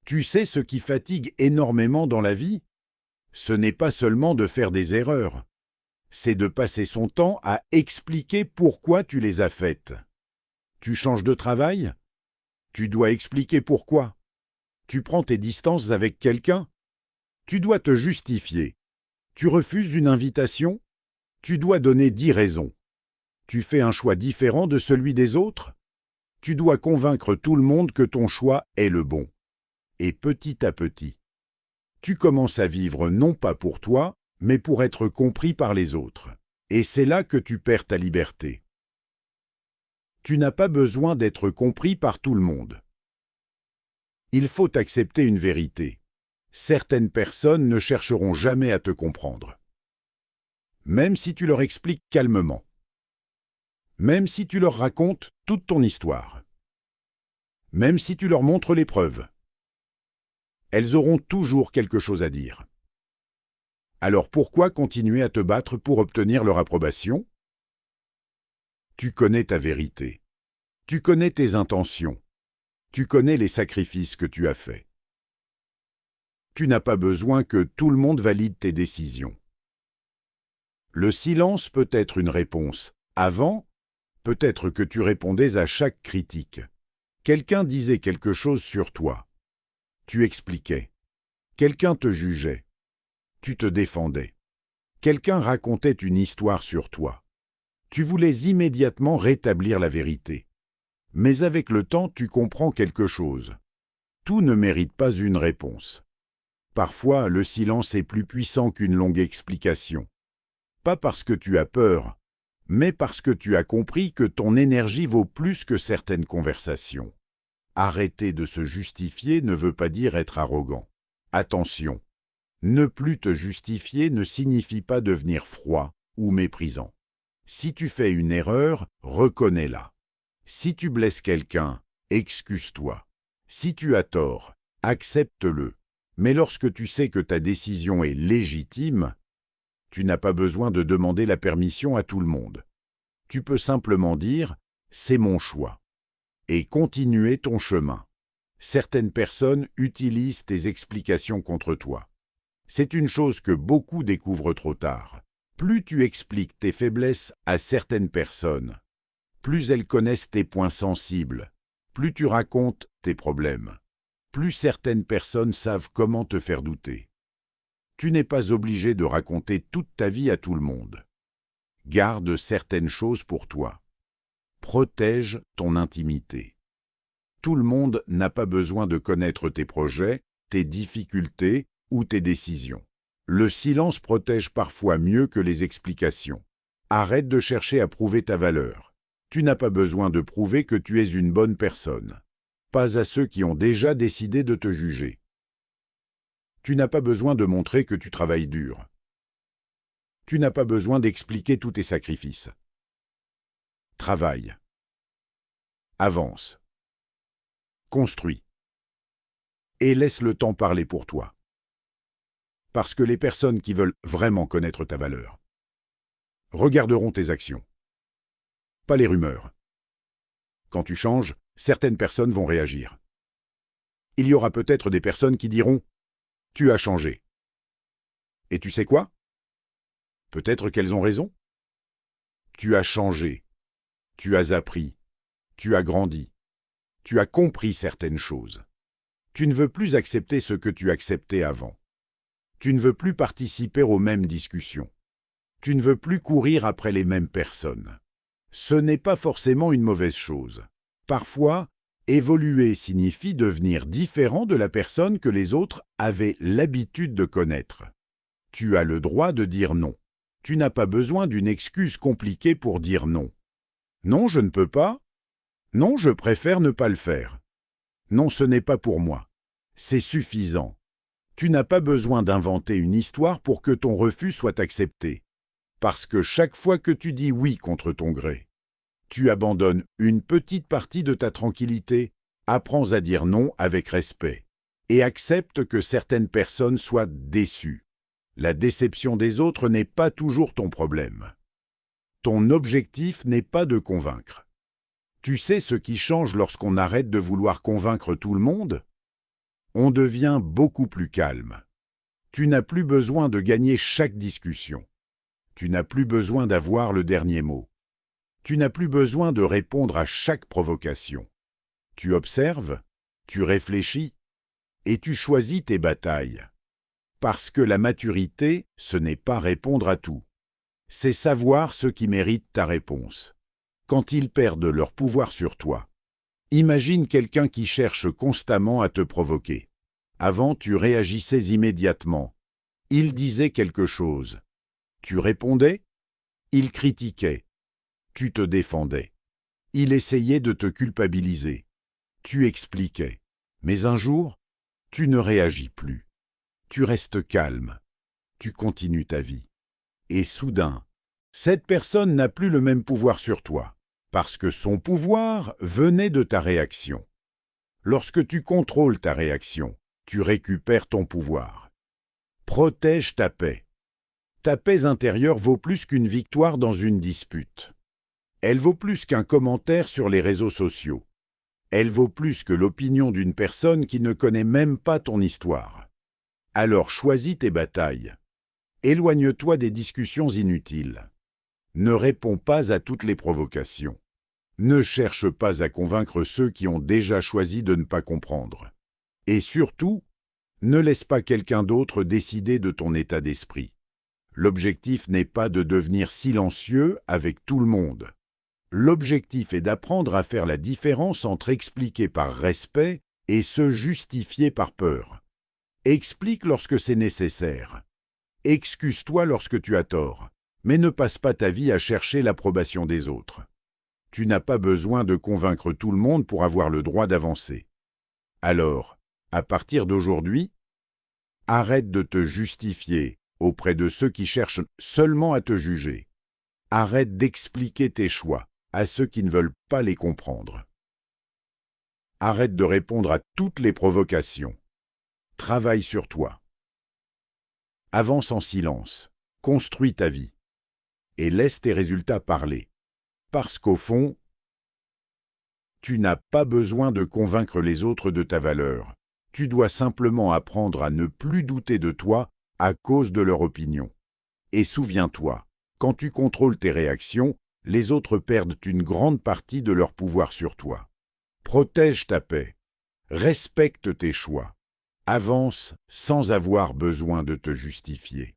Tu sais ce qui fatigue énormément dans la vie? Ce n'est pas seulement de faire des erreurs, c'est de passer son temps à expliquer pourquoi tu les as faites. Tu changes de travail? Tu dois expliquer pourquoi. Tu prends tes distances avec quelqu'un? Tu dois te justifier. Tu refuses une invitation? Tu dois donner 10 raisons. Tu fais un choix différent de celui des autres? Tu dois convaincre tout le monde que ton choix est le bon. Et petit à petit, tu commences à vivre non pas pour toi, mais pour être compris par les autres. Et c'est là que tu perds ta liberté. Tu n'as pas besoin d'être compris par tout le monde. Il faut accepter une vérité. Certaines personnes ne chercheront jamais à te comprendre. Même si tu leur expliques calmement. Même si tu leur racontes toute ton histoire. Même si tu leur montres les preuves. Elles auront toujours quelque chose à dire. Alors pourquoi continuer à te battre pour obtenir leur approbation? Tu connais ta vérité. Tu connais tes intentions. Tu connais les sacrifices que tu as faits. Tu n'as pas besoin que tout le monde valide tes décisions. Le silence peut être une réponse. Avant, peut-être que tu répondais à chaque critique. Quelqu'un disait quelque chose sur toi. Tu expliquais. Quelqu'un te jugeait. Tu te défendais. Quelqu'un racontait une histoire sur toi. Tu voulais immédiatement rétablir la vérité. Mais avec le temps, tu comprends quelque chose. Tout ne mérite pas une réponse. Parfois, le silence est plus puissant qu'une longue explication. Pas parce que tu as peur, mais parce que tu as compris que ton énergie vaut plus que certaines conversations. Arrêter de se justifier ne veut pas dire être arrogant. Attention, ne plus te justifier ne signifie pas devenir froid ou méprisant. Si tu fais une erreur, reconnais-la. Si tu blesses quelqu'un, excuse-toi. Si tu as tort, accepte-le. Mais lorsque tu sais que ta décision est légitime, tu n'as pas besoin de demander la permission à tout le monde. Tu peux simplement dire « c'est mon choix » et continuer ton chemin. Certaines personnes utilisent tes explications contre toi. C'est une chose que beaucoup découvrent trop tard. Plus tu expliques tes faiblesses à certaines personnes, plus elles connaissent tes points sensibles, plus tu racontes tes problèmes, plus certaines personnes savent comment te faire douter. Tu n'es pas obligé de raconter toute ta vie à tout le monde. Garde certaines choses pour toi. Protège ton intimité. Tout le monde n'a pas besoin de connaître tes projets, tes difficultés ou tes décisions. Le silence protège parfois mieux que les explications. Arrête de chercher à prouver ta valeur. Tu n'as pas besoin de prouver que tu es une bonne personne. Pas à ceux qui ont déjà décidé de te juger. Tu n'as pas besoin de montrer que tu travailles dur. Tu n'as pas besoin d'expliquer tous tes sacrifices. Travaille. Avance. Construis. Et laisse le temps parler pour toi. Parce que les personnes qui veulent vraiment connaître ta valeur regarderont tes actions, pas les rumeurs. Quand tu changes, certaines personnes vont réagir. Il y aura peut-être des personnes qui diront « Tu as changé ». Et tu sais quoi? Peut-être qu'elles ont raison. Tu as changé. Tu as appris. Tu as grandi. Tu as compris certaines choses. Tu ne veux plus accepter ce que tu acceptais avant. Tu ne veux plus participer aux mêmes discussions. Tu ne veux plus courir après les mêmes personnes. Ce n'est pas forcément une mauvaise chose. Parfois, évoluer signifie devenir différent de la personne que les autres avaient l'habitude de connaître. Tu as le droit de dire non. Tu n'as pas besoin d'une excuse compliquée pour dire non. Non, je ne peux pas. Non, je préfère ne pas le faire. Non, ce n'est pas pour moi. C'est suffisant. Tu n'as pas besoin d'inventer une histoire pour que ton refus soit accepté. Parce que chaque fois que tu dis oui contre ton gré, tu abandonnes une petite partie de ta tranquillité, apprends à dire non avec respect et accepte que certaines personnes soient déçues. La déception des autres n'est pas toujours ton problème. Ton objectif n'est pas de convaincre. Tu sais ce qui change lorsqu'on arrête de vouloir convaincre tout le monde? On devient beaucoup plus calme. Tu n'as plus besoin de gagner chaque discussion. Tu n'as plus besoin d'avoir le dernier mot. Tu n'as plus besoin de répondre à chaque provocation. Tu observes, tu réfléchis et tu choisis tes batailles. Parce que la maturité, ce n'est pas répondre à tout. C'est savoir ce qui mérite ta réponse. Quand ils perdent leur pouvoir sur toi. Imagine quelqu'un qui cherche constamment à te provoquer. Avant, tu réagissais immédiatement. Il disait quelque chose. Tu répondais. Il critiquait. Tu te défendais. Il essayait de te culpabiliser. Tu expliquais. Mais un jour, tu ne réagis plus. Tu restes calme. Tu continues ta vie. Et soudain, cette personne n'a plus le même pouvoir sur toi, parce que son pouvoir venait de ta réaction. Lorsque tu contrôles ta réaction, tu récupères ton pouvoir. Protège ta paix. Ta paix intérieure vaut plus qu'une victoire dans une dispute. Elle vaut plus qu'un commentaire sur les réseaux sociaux. Elle vaut plus que l'opinion d'une personne qui ne connaît même pas ton histoire. Alors choisis tes batailles. Éloigne-toi des discussions inutiles. Ne réponds pas à toutes les provocations. Ne cherche pas à convaincre ceux qui ont déjà choisi de ne pas comprendre. Et surtout, ne laisse pas quelqu'un d'autre décider de ton état d'esprit. L'objectif n'est pas de devenir silencieux avec tout le monde. L'objectif est d'apprendre à faire la différence entre expliquer par respect et se justifier par peur. Explique lorsque c'est nécessaire. Excuse-toi lorsque tu as tort, mais ne passe pas ta vie à chercher l'approbation des autres. Tu n'as pas besoin de convaincre tout le monde pour avoir le droit d'avancer. Alors, à partir d'aujourd'hui, arrête de te justifier auprès de ceux qui cherchent seulement à te juger. Arrête d'expliquer tes choix à ceux qui ne veulent pas les comprendre. Arrête de répondre à toutes les provocations. Travaille sur toi. Avance en silence, construis ta vie et laisse tes résultats parler. Parce qu'au fond, tu n'as pas besoin de convaincre les autres de ta valeur. Tu dois simplement apprendre à ne plus douter de toi à cause de leur opinion. Et souviens-toi, quand tu contrôles tes réactions, les autres perdent une grande partie de leur pouvoir sur toi. Protège ta paix. Respecte tes choix. Avance sans avoir besoin de te justifier.